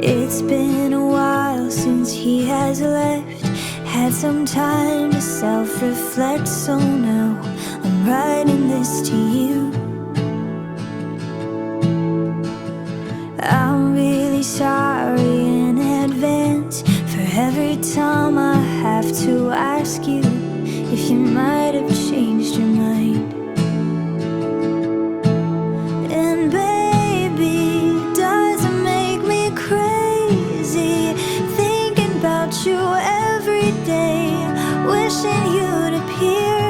It's been a while since he has left. Had some time to self-reflect, so now I'm writing this to you. I'm really sorry in advance for every time I have to ask you if you might have changed your mind. And baby, does it make me crazy thinking about you every day, wishing you'd appear?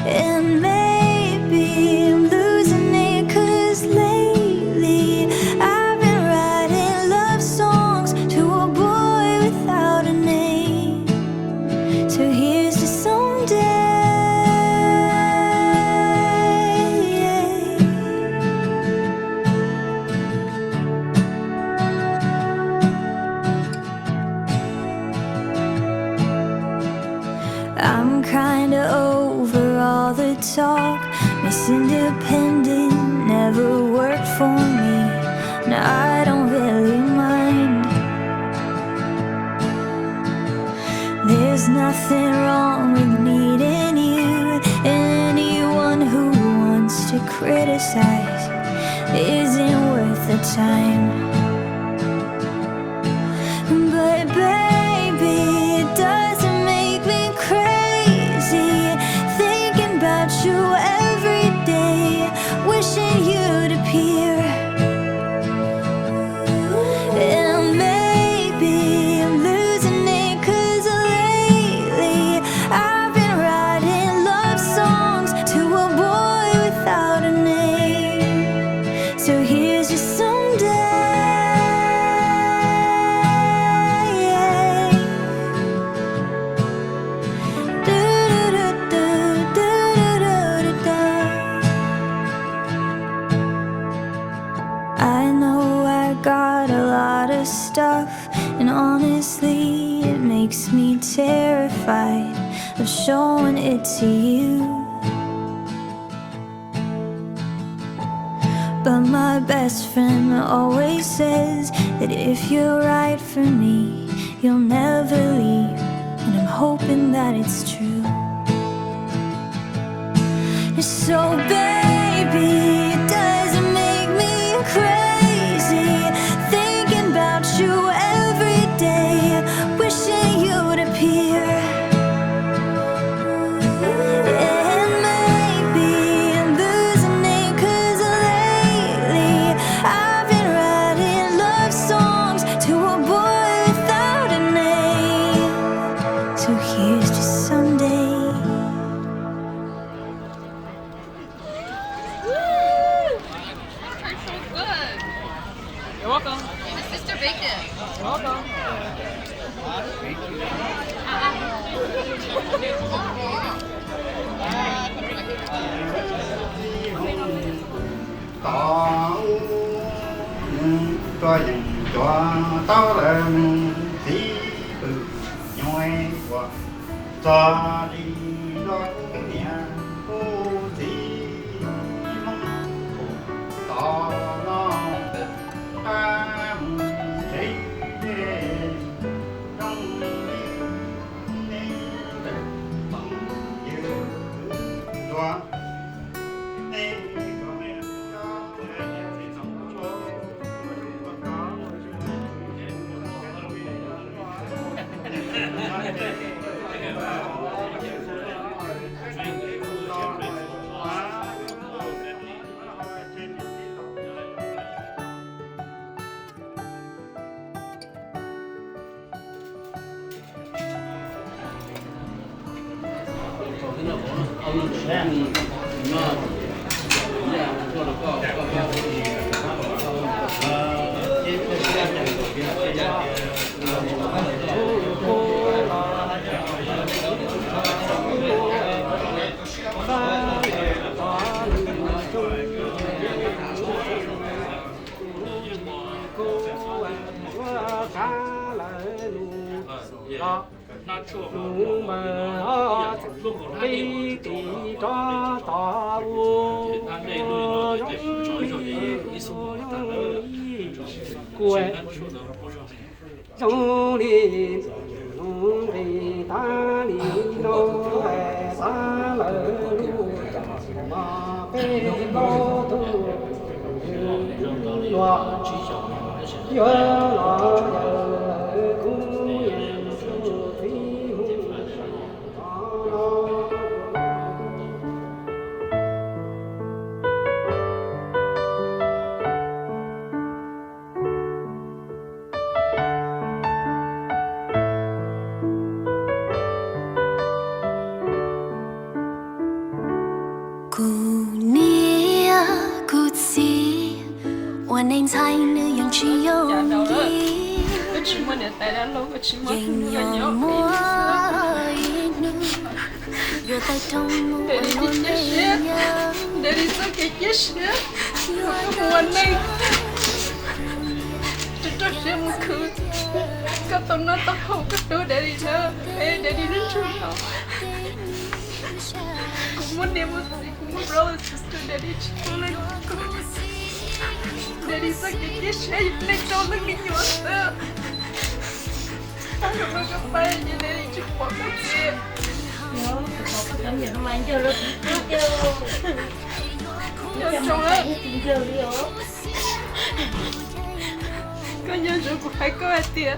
And maybe I'm losing it, 'cause lately I've been writing love songs to a boy without a name. So here's to someday. I'm kinda over all the talk. Miss Independent never worked for me. Now I don't really mind. There's nothing wrong with needing you. Anyone who wants to criticize isn't worth the time. But baby, does it make me crazy thinking about you every day, wishing you'd appear? And maybe I'm losing it, 'cause lately I've been writing love songs to a boy without a name. So here's your someday. I know I got a lot of stuff, and honestly it makes me terrified of showing it to you. But my best friend always says that if you're right for me, you'll never leave, and I'm hoping that it's true. So baby, does it make me crazy thinking about you every day, wishing you'd appear? And maybe I'm losing it, 'cause lately I've been writing love songs to a boy without a name. So here's to someday. You're welcome. My sister baked it. You're welcome. tỏ cho dừng cho tao lên tí từ nhoi qua cho đi đó nhà cô tí mong tỏ nó ta thấy trong đi bằng như doa Nụ mà đi cho tỏ u giống quê trong đi ta đi đâu xa lỡ mà cái đó tu loạn nhớ lo nhớ cũng yên su thủy Cô nia cô si,วันในใจนึกยังชิยงกี cái chuyện mà để tại đã lâu cái chuyện mà ยังย nó อง nhớ มัวอีกนึงอยู่ใต้ตรงมือวันไม่ยัง để đi tới cái chết nữaวันnày cho xem một khứ các tông nó tóc hậu các đứa để đi nữa để đi đến trường học cũng muốn đi một brother sister để đi chơi lên để đi sang cái chết sẽ lên cho nó cái nhựa nữa không có cái bay như để đi chụp một cái gì cảm nhận mà anh chơi rất chưa trong đó chưa đi ở có nhớ rồi cũng phải có ai tiền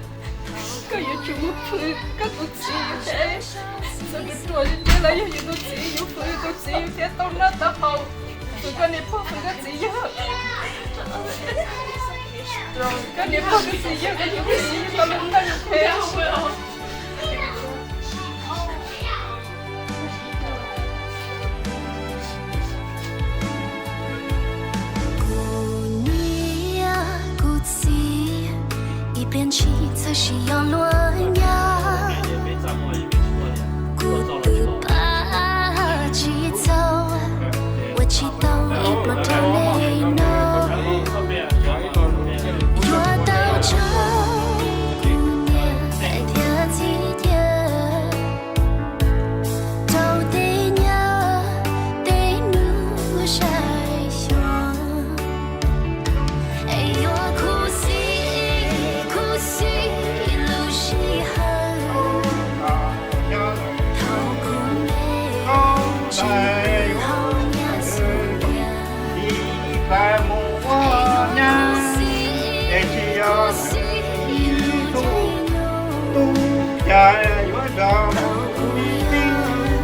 có nhớ chúng một thứ các cuộc gì như thế sao cái tuổi như thế là những cuộc gì như thứ cuộc gì như thế tao nó tao hậu tụi con này phong cái gì nhá rồi con này phong cái gì nhá cái những cái gì tao luôn đang như thế cô nia cô si, 一边骑则是要落呀。孤独把节奏，我祈祷一波的雷诺。若到这姑娘在天际天，都得娘得努晒熊。哎呦，苦西苦西路西寒，桃姑妹只好娘思念。đi khai mua nha để chi cho tu tu chạy với đồng đi tin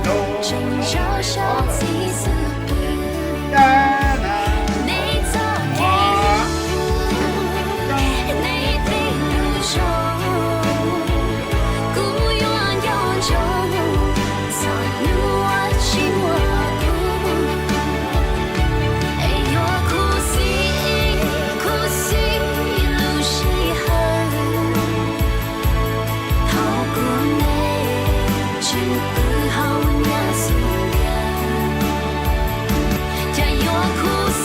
đồ 真绕小鸡丝饼， cha là 你早给你的路上，孤鸳鸯中，在路外寂寞路。哎呦，苦西苦西路西寒，桃姑妹只不好娘思念。加油，苦西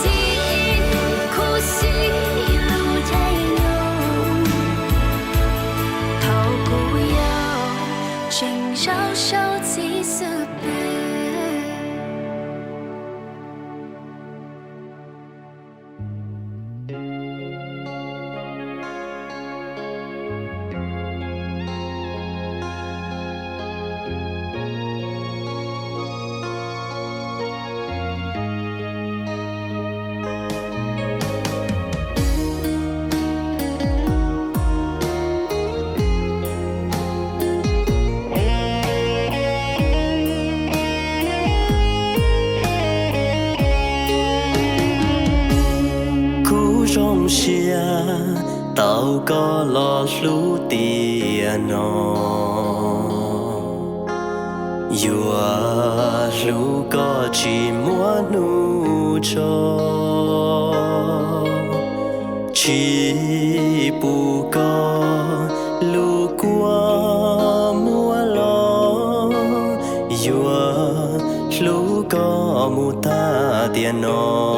苦西路太牛，桃姑要真绕手机思别。cú rong xia tao có lo lú tiền nó vừa lú có chỉ muốn nu cho chỉ bu có lú qua mua lo vừa lú có mu ta tiền nó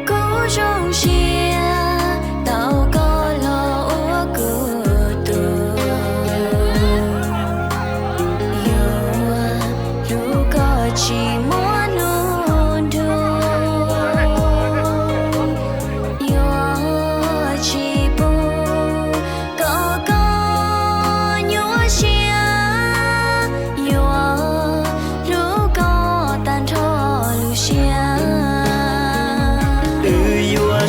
cố rong xia tao có lo ô cửa tường yêu ru có chỉ muốn nôn đùa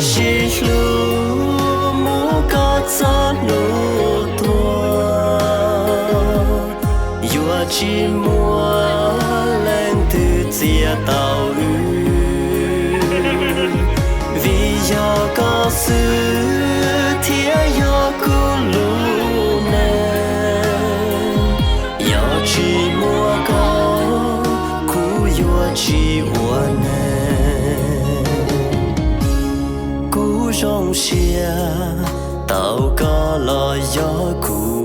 chỉ lu mu có gió nụ tua vừa chỉ mua lên từ chia tàu vì do có sự thiết do cu lu nè do chỉ mua có cu vừa chỉ uốn nè cu rong xia tàu có lo gió cu